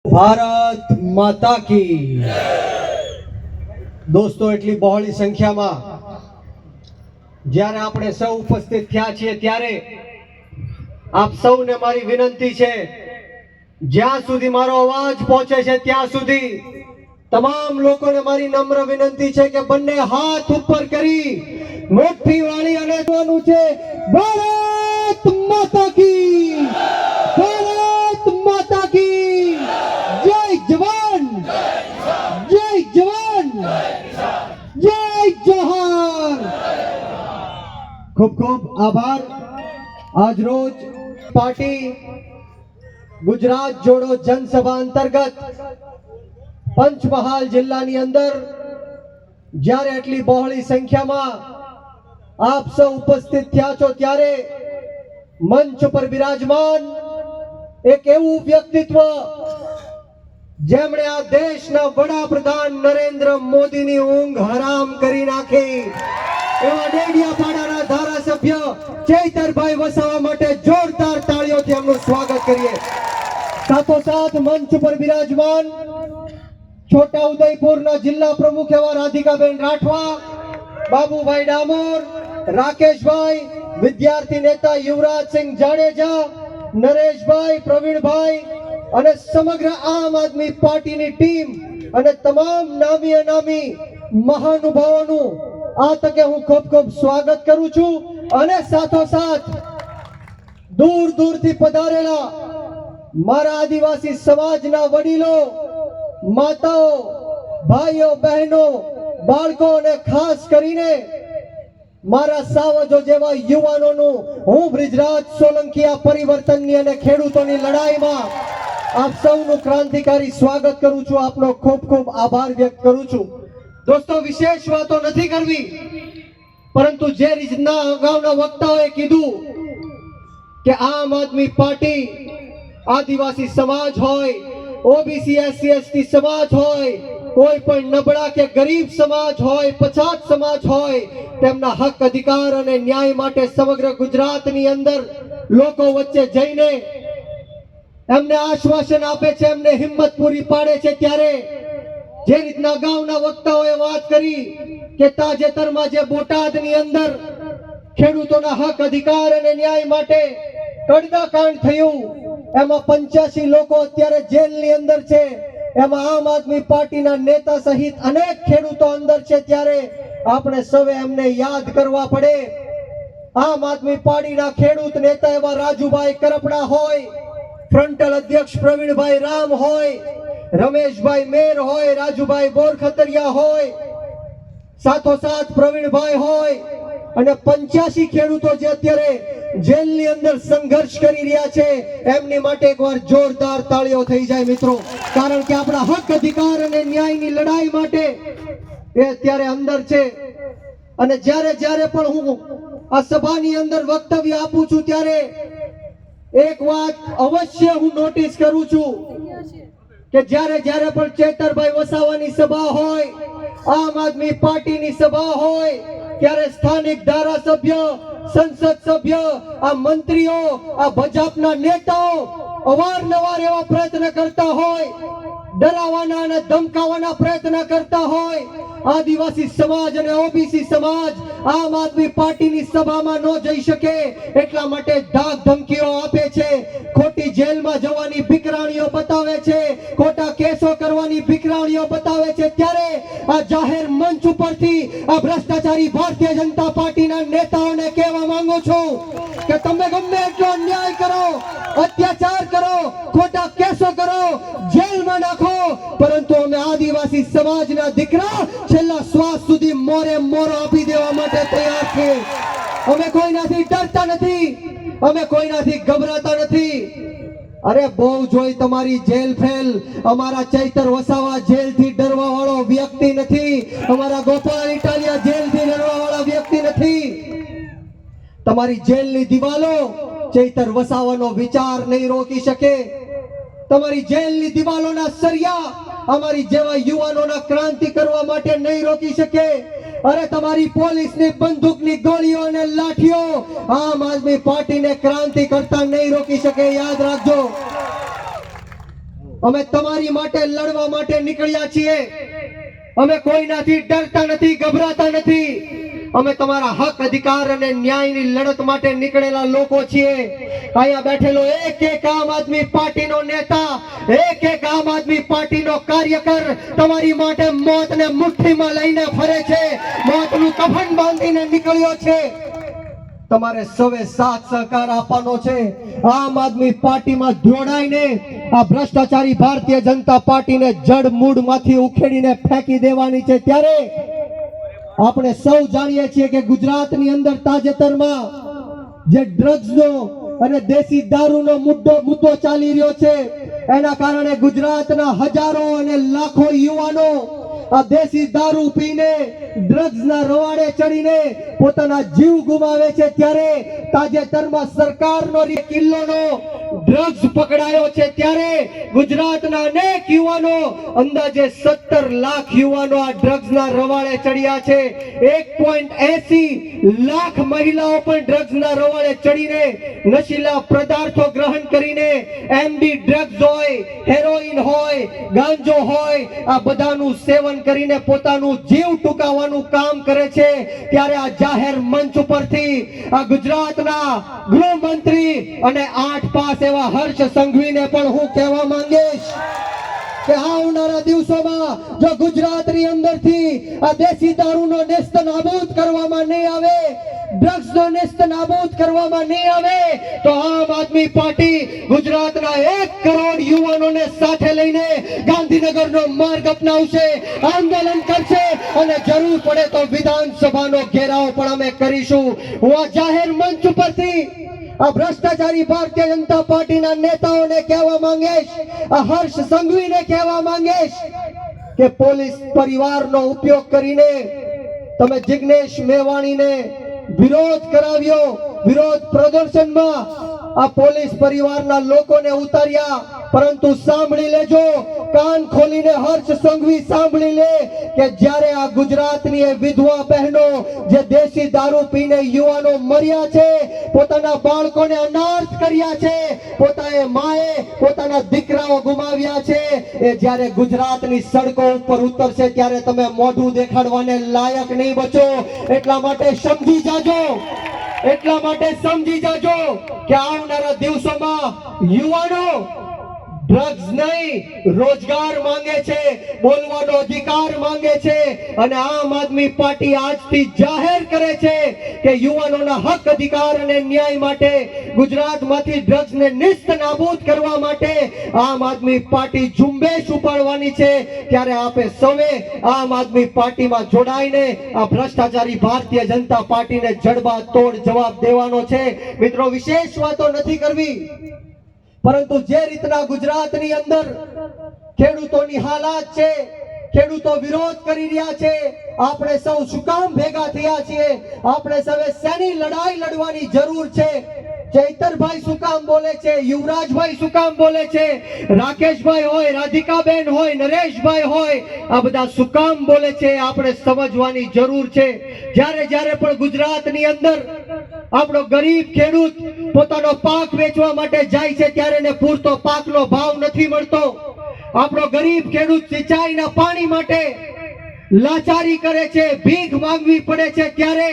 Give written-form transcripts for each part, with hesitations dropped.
ભારત માતા કી દોસ્તો, એટલી બહોળી સંખ્યામાં જ્યારે આપણે સૌ ઉપસ્થિત થયા છીએ ત્યારે આપ સૌને મારી વિનંતી છે, જ્યાં સુધી મારો અવાજ પહોંચે છે ત્યાં સુધી તમામ લોકોને મારી નમ્ર વિનંતી છે કે બંને હાથ ઉપર કરી મુઠ્ઠી વાળી અને કહેવાનું છે, ભારત માતા કી, ભારત માતા કી, જય જવાન, જય જવાન, જય જોહાર. ખૂબ ખૂબ આભાર. આજ રોજ પાર્ટી ગુજરાત જોડો જનસભા અંતર્ગત પંચમહાલ જિલ્લાની અંદર જ્યારે એટલી બહોળી સંખ્યામાં આપ સૌ ઉપસ્થિત થયા છો ત્યારે મંચ પર બિરાજમાન એક એવું વ્યક્તિત્વ જેમણે આ દેશના વડાપ્રધાન નરેન્દ્ર મોદીની ઊંઘ હરામ કરી નાખી એવા ડેડિયાપાડાના ધારાસભ્ય ચૈતરભાઈ વસાવા માટે જોરદાર તાળીઓથી એમનું સ્વાગત કરીએ. સાથોસાથ મંચ પર બિરાજમાન છોટા ઉદયપુરના જિલ્લા પ્રમુખ એવા રાધિકાબેન રાઠવા, બાબુભાઈ ડામોર, રાકેશભાઈ, વિદ્યાર્થી નેતા યુવરાજસિંહ જાડેજા, નરેશભાઈ, પ્રવીણભાઈ અને સમગ્ર આમ આદમી પાર્ટીની ટીમ અને તમામ નામી અનામી મહાનુભાવોનું આ તકે હું ખૂબ ખૂબ સ્વાગત કરું છું. અને સાથોસાથ દૂર દૂરથી પધારેલા મારા આદિવાસી સમાજના વડીલો, માતાઓ, ભાઈઓ, બહેનો, બાળકો અને ખાસ કરીને મારા સાવજો જેવા યુવાનોનું હું બ્રિજરાજ સોલંકી આ પરિવર્તનની અને ખેડૂતોની લડાઈમાં આપ સૌનું ક્રાંતિકારી સ્વાગત કરું છું. આપનો ખૂબ ખૂબ આભાર વ્યક્ત કરું છું. દોસ્તો, વિશેષ વાતો નથી કરવી, પરંતુ જે રીતના અગાઉના વક્તાઓએ કીધું કે આમ આદમી પાર્ટી આદિવાસી સમાજ હોય, ઓબીસી એસસી એસટી સમાજ હોય, કોઈ પણ નબળા કે ગરીબ સમાજ હોય, પછાત સમાજ હોય, તેમના હક અધિકાર અને ન્યાય માટે સમગ્ર ગુજરાતની અંદર લોકો વચ્ચે જઈને એમને આશ્વાસન આપે છે, એમને હિંમત પૂરી પાડે છે. ત્યારે જે રીતના અગાઉના વક્તાઓએ વાત કરી કે તાજેતરમાં જે બોટાદની અંદર ખેડૂતોના હક અધિકાર અને ન્યાય માટે કડદાકાંડ થયું, એમાં 85 લોકો અત્યારે જેલની અંદર છે, એમાં આમ આદમી પાર્ટીના નેતા સહિત અનેક ખેડૂતો અંદર છે. ત્યારે આપણે સૌએ એમને યાદ કરવા પડે. આમ આદમી પાર્ટીના ખેડૂત નેતા એવા રાજુભાઈ કરપડા હોય, ફ્રન્ટલ અધ્યક્ષ પ્રવીણભાઈ રામ હોય, રમેશભાઈ મેર હોય, રાજુભાઈ બોરખતરિયા હોય, સાથોસાથ પ્રવીણભાઈ હોય અને 85 ખેડૂતો જે અત્યારે જેલની અંદર સંઘર્ષ કરી રહ્યા છે, એમની માટે એકવાર જોરદાર તાળીઓ થઈ જાય મિત્રો. કારણ કે આપણા હક અધિકાર અને ન્યાયની લડાઈ માટે એ અત્યારે અંદર છે. અને જ્યારે જ્યારે પણ હું આ સભાની અંદર વક્તવ્ય આપું છું ત્યારે એક વાત અવશ્ય હું નોટિસ કરું છું કે જ્યારે જ્યારે પણ ચેતરભાઈ વસાવાની સભા હોય, આમ આદમી પાર્ટીની સભા હોય, ત્યારે સ્થાનિક ધારાસભ્ય, સંસદ સભ્ય, આ મંત્રીઓ, આ ભાજપના નેતાઓ અવારનવાર એવા પ્રયત્ન કરતા હોય, ડરાવવાના અને ધમકાવવાના પ્રયત્ન કરતા હોય. આદિવાસી સમાજ અને ઓબીસી સમાજ આમ આદમી પાર્ટીની સભામાં ન જઈ શકે એટલા માટે ધાક ધમકીઓ આપે છે, ખોટી જેલમાં જવાની ભીકરાણીઓ બતાવે છે, ખોટા કેસો કરવાની ભીકરાણીઓ બતાવે છે. ત્યારે આ જાહેર મંચ ઉપરથી આ ભ્રષ્ટાચારી ભારતીય જનતા પાર્ટીના નેતાઓને કહેવા માંગુ છું કે તમે ગમે એટલો અન્યાય કરો, અત્યાચાર કરો, ખોટા કેસો કરો, જેલમાં નાખો, પરંતુ અમે આદિવાસી સમાજના દીકરા છેલ્લા શ્વાસ સુધી મોરે મોરો આપી દેવા માટે તૈયાર છીએ. અમે કોઈનાથી ડરતા નથી, અમે કોઈનાથી ગભરાતા નથી. અરે બહુ જોઈ તમારી જેલ ફેલ. અમારા ચૈતર વસાવા જેલથી ડરવા વાળો વ્યક્તિ નથી, અમારા ગોપાલ ઇટાલિયા જેલથી ડરવા વાળા વ્યક્તિ નથી. તમારી જેલની દિવાલો ચૈતર વસાવાનો વિચાર નહીં રોકી શકે. તમારી જેલની દિવાલોના સરિયા અમારી જેવા યુવાનોના ક્રાંતિ કરવા માટે નહીં રોકી શકે. અરે તમારી પોલીસની બંદૂકની ગોળીઓ અને લાઠીઓ આમ આદમી પાર્ટીને ક્રાંતિ કરતા નહીં રોકી શકે. યાદ રાખજો. અમે તમારી માટે લડવા માટે નીકળ્યા છીએ. અમે કોઈનાથી ડરતા નથી, ગભરાતા નથી. અમે તમારા હક, અધિકાર અને ન્યાયની લડત માટે નીકળેલા લોકો છીએ. અહીંયા બેઠેલો એક એક આમ આદમી પાર્ટીનો નેતા, એક એક આમ આદમી પાર્ટીનો કાર્યકર તમારી માટે મોતને મુઠ્ઠીમાં લઈને ફરે છે, મોતનું કફન બાંધીને નીકળ્યો છે. તમારે સૌએ સાથ સહકાર આપવાનો છે. આમ આદમી પાર્ટીમાં જોડાઈને આ ભ્રષ્ટાચારી ભારતીય જનતા પાર્ટીને જડ મૂળમાંથી ઉખેડીને ફેંકી દેવાની છે. ત્યારે આપણે સૌ જાણીએ છીએ કે ગુજરાતની અંદર તાજેતરમાં જે ડ્રગ્સનો અને દેશી દારૂનો મુદ્દો ચાલી રહ્યો છે, એના કારણે ગુજરાતના હજારો અને લાખો યુવાનો આ દેશી દારૂ પીને ડ્રગ્સના રવાડે ચડીને પોતાના જીવ ગુમાવે છે. ત્યારે તાજેતરમાં સરકારનો કિલ્લોનો ડ્રગ્સ પકડાયો છે. ત્યારે ગુજરાતના અનેક યુવાનો, અંદાજે 17 લાખ યુવાનો આ ડ્રગ્સના રવાડે ચડ્યા છે. 1.80 લાખ મહિલાઓ પણ ડ્રગ્સના રવાડે ચડીને નશીલા પદાર્થો ગ્રહણ કરીને એમડી ડ્રગ્સ હોય, હેરોઈન હોય, ગાંજો હોય, આ બધાનું સેવન કરીને પોતાનું જીવ ટૂંકાવવાનું કામ કરે છે. ત્યારે આ જાહેર મંચ ઉપરથી આ ગુજરાતના ગૃહમંત્રી અને 8 પાસ એવા હર્ષ સંઘવીને પણ હું કહેવા માંગીશ કે આવનારા દિવસોમાં જો ગુજરાતની અંદરથી આ દેશી દારૂનો નેસ્ત નાબૂદ કરવામાં નહીં આવે, ડ્રગ્સનો નેસ્ત નાબૂદ કરવામાં નહીં આવે, તો આમ આદમી પાર્ટી ગુજરાતના 1 કરોડ યુવાનોને સાથે લઈને ગાંધીનગરનો માર્ગ અપનાવશે, આંદોલન કરશે અને જરૂર પડે તો વિધાનસભાનો ઘેરાવ પણ અમે કરીશું. હું આ જાહેર મંચ ઉપરથી આ ભ્રષ્ટાચારી ભારતીય જનતા પાર્ટીના નેતાઓને કહેવા માંગીશ, આ હર્ષ સંઘવીને કહેવા માંગીશ કે પોલીસ પરિવારનો ઉપયોગ કરીને તમે જિગ્નેશ મેવાણીને વિરોધ કરાવ્યો. વિરોધ પ્રદર્શનમાં આ પોલીસ પરિવારના લોકોને ઉતાર્યા. પરંતુ સાંભળી લેજો, કાન ખોલીને હર્ષ સંઘવી સાંભળી લે કે જ્યારે આ ગુજરાતની એ વિધવા બહેનો જે દેશી દારૂ પીને યુવાનો મર્યા છે, પોતાના બાળકોને અનાથ કર્યા છે, પોતાએ માએ પોતાના દીકરાઓ ગુમાવ્યા છે, એ જ્યારે ગુજરાતની સડકો ઉપર ઉતરશે ત્યારે તમે મોઢું દેખાડવાને લાયક નહીં બચો. એટલા માટે સમજી જાજો, એટલા માટે સમજી જાજો કે આવનારા દિવસોમાં યુવાનો ડ્રગ્સ નહીં, રોજગાર માંગે છે, બોલવાનો અધિકાર માંગે છે. અને આમ આદમી પાર્ટી આજથી જાહેર કરે છે કે યુવાનોના હક, અધિકાર અને ન્યાય માટે, ગુજરાતમાંથી ડ્રગ્સને નિસ્ત નાબૂદ કરવા માટે આમ આદમી પાર્ટી ઝુંબેશ ઉપાડવાની છે. ત્યારે આપે સૌએ આમ આદમી પાર્ટીમાં જોડાઈને આ ભ્રષ્ટાચારી ભારતીય જનતા પાર્ટીને જડબા તોડ જવાબ દેવાનો છે. મિત્રો, વિશેષ વાતો નથી કરવી, પરંતુ જે રીતના ગુજરાતની અંદર ખેડૂતોની હાલાત છે, ખેડૂતો વિરોધ કરી રહ્યા છે, આપણે સૌ શું કામ ભેગા થયા છીએ, આપણે સૌએ શેની લડાઈ લડવાની જરૂર છે, ચૈતરભાઈ શું કામ બોલે છે, યુવરાજભાઈ શું કામ બોલે છે, રાકેશભાઈ હોય, રાધિકાબેન હોય, નરેશભાઈ હોય, આ બધા શું કામ બોલે છે, આપણે સમજવાની જરૂર છે. જ્યારે જ્યારે પણ ગુજરાતની અંદર આપણો ગરીબ ખેડૂત પોતાનો પાક વેચવા માટે જાય છે ત્યારે એને પૂરતો પાકનો ભાવ નથી મળતો. આપણો ગરીબ ખેડૂત સિંચાઈના પાણી માટે લાચારી કરે છે, ભીખ માંગવી પડે છે. ત્યારે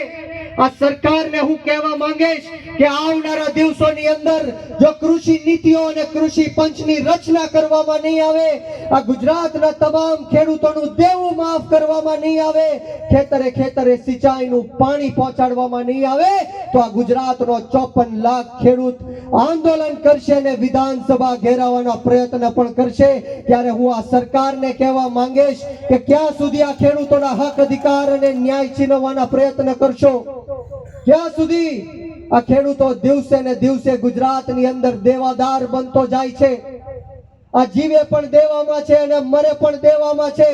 આ સરકારને હું કહેવા માંગીશ કે આવનારા દિવસોની અંદર જો કૃષિ નીતિઓ અને કૃષિ પંચની રચના કરવામાં નહીં આવે, આ ગુજરાતના તમામ ખેડૂતોનું દેવું માફ કરવામાં નહીં આવે, ખેતરે ખેતરે સિંચાઈનું પાણી પહોંચાડવામાં નહીં આવે, તો આ ગુજરાતનો 54 લાખ ખેડૂત આંદોલન કરશે અને વિધાનસભા ઘેરાવાના પ્રયત્ન પણ કરશે. ત્યારે હું આ સરકારને કહેવા માંગીશ કે ક્યાં સુધી આ ખેડૂતોના હક, અધિકાર અને ન્યાય છીનવવાના પ્રયત્ન કરશો? ક્યાં સુધી આ ખેડૂતો દિવસે ને દિવસે ગુજરાતની અંદર દેવાદાર બનતો જાય છે? આ જીવે પણ દેવામાં છે અને મરે પણ દેવામાં છે.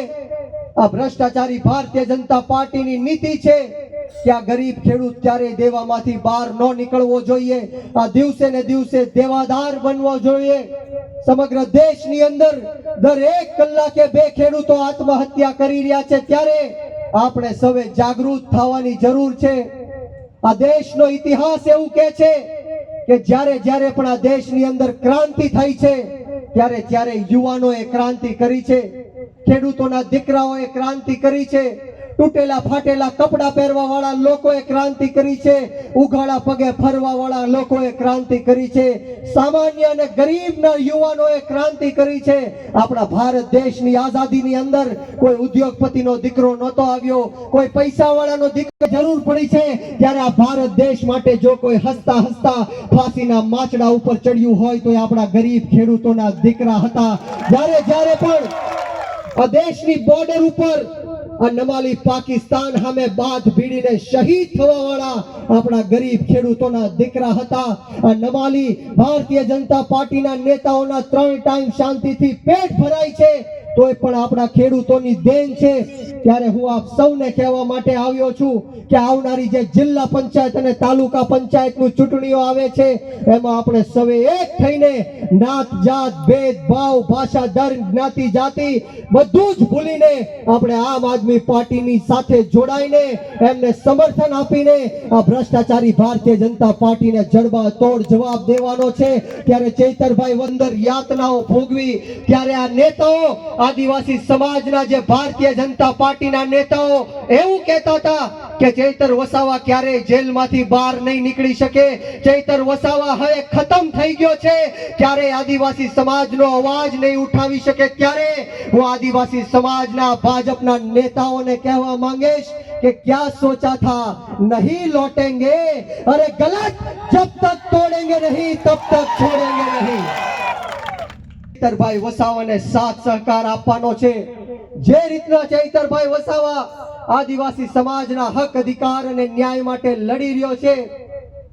આ ભ્રષ્ટાચારી ભારતીય જનતા પાર્ટીની નીતિ છે કે આ ગરીબ ખેડૂત ક્યારેય દેવામાંથી બહાર ન નીકળવો જોઈએ, આ દિવસે ને દિવસે દેવાદાર બનવો જોઈએ. સમગ્ર દેશની અંદર દરેક કલાકે 2 ખેડૂતો આત્મહત્યા કરી રહ્યા છે. ત્યારે આપણે સૌએ જાગૃત થવાની જરૂર છે. આ દેશનો ઇતિહાસ એવું કહે છે કે જ્યારે જ્યારે પણ આ દેશની અંદર ક્રાંતિ થઈ છે ત્યારે યુવાનોએ ક્રાંતિ કરી છે, ખેડૂતોના દીકરાઓએ ક્રાંતિ કરી છે, તૂટેલા ફાટેલા કપડા પહેરવા વાળા લોકોએ ક્રાંતિ કરી છે, ઉઘાડા પગે ફરવા વાળા લોકોએ ક્રાંતિ કરી છે, સામાન્ય અને ગરીબના યુવાનોએ ક્રાંતિ કરી છે. આપણા ભારત દેશની આઝાદીની અંદર કોઈ ઉદ્યોગપતિનો દીકરો નહોતો આવ્યો, કોઈ પૈસાવાળાનો દીકરો જરૂર પડી છે ત્યારે આ ભારત દેશ માટે જો કોઈ હસતા હસતા ફાંસીના માચડા ઉપર ચડ્યું હોય તો એ આપણા ગરીબ ખેડૂતોના દીકરા હતા. જ્યારે પણ આ દેશની બોર્ડર ઉપર આ નમાલી પાકિસ્તાન સામે બાદ ભીડીને શહીદ થવા વાળા આપણા ગરીબ ખેડૂતોના દીકરા હતા. આ નમાલી ભારતીય જનતા પાર્ટીના નેતાઓના 3 ટાઈમ શાંતિથી પેટ ભરાય છે તોય પણ આપણા ખેડૂતોની દેન છે. ત્યારે હું આપ સૌને કહેવા માટે આવ્યો છું કે આવનારી જે જિલ્લા પંચાયત અને તાલુકા પંચાયતનું ચૂંટણીઓ આવે છે એમાં આપણે સૌએ એક થઈને નાત જાત ભેદભાવ ભાષા ધર્મ જ્ઞાતિ જાતિ બધું જ ભૂલીને આપણે આમ આદમી પાર્ટીની સાથે જોડાઈને એમને સમર્થન આપીને આ ભ્રષ્ટાચારી ભારતીય જનતા પાર્ટીને જડબા તોડ જવાબ દેવાનો છે. ત્યારે ચૈતરભાઈ વંદર યાતનાઓ ભોગવી ત્યારે આ નેતાઓ આદિવાસી સમાજના જે ભારતીય જનતા પાર્ટીના નેતાઓ એવું કહેતા હતા કે ચૈતર વસાવા ક્યારે જેલમાંથી બહાર નહીં નીકળી શકે, ચૈતર વસાવા હવે ખતમ થઈ ગયો છે, ક્યારે આદિવાસી સમાજનો અવાજ નહીં ઉઠાવી શકે. ત્યારે હું આદિવાસી સમાજના ભાજપના નેતાઓને કહેવા માંગીશ कि क्या सोचा था नहीं लौटेंगे, अरे गलत जब तक तोड़ेंगे नहीं तब तक छोड़ेंगे नहीं. ચૈતરભાઈ વસાવાને સાથ સહકાર આપવાનો છે. જે રીતના ચૈતરભાઈ વસાવા આદિવાસી સમાજના હક અધિકાર અને ન્યાય માટે લડી રહ્યો છે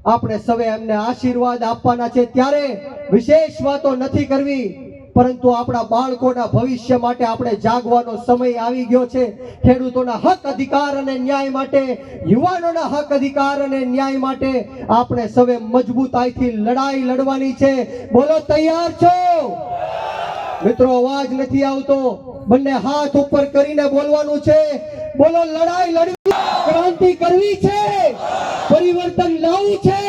આપણે સૌએ એમને આશીર્વાદ આપવાના છે. ત્યારે વિશેષ વાતો નથી કરવી પરંતુ આપણા બાળકોના ભવિષ્ય માટે આપણે જાગવાનો સમય આવી ગયો છે. ખેડૂતોના હક અધિકાર અને ન્યાય માટે, યુવાનોના હક અધિકાર અને ન્યાય માટે આપણે સૌએ મજબૂતાઈથી લડાઈ લડવાની છે. બોલો તૈયાર છો મિત્રો? અવાજ નથી આવતો, બંને હાથ ઉપર કરીને બોલવાનું છે. બોલો લડાઈ લડવી, ક્રાંતિ કરવી છે, પરિવર્તન લાવવું છે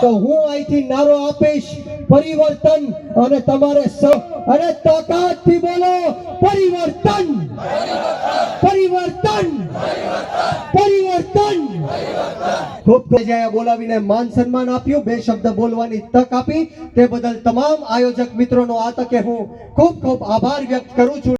તો હું અહીંથી નારો આપીશ પરિવર્તન અને તમારે અને તાકાતથી બોલો પરિવર્તન પરિવર્તન પરિવર્તન. ખૂબ બોલાવીને માન સન્માન આપ્યું, 2 શબ્દ બોલવાની તક આપી તે બદલ તમામ આયોજક મિત્રોનો આ તકે હું ખૂબ ખૂબ આભાર વ્યક્ત કરું છું.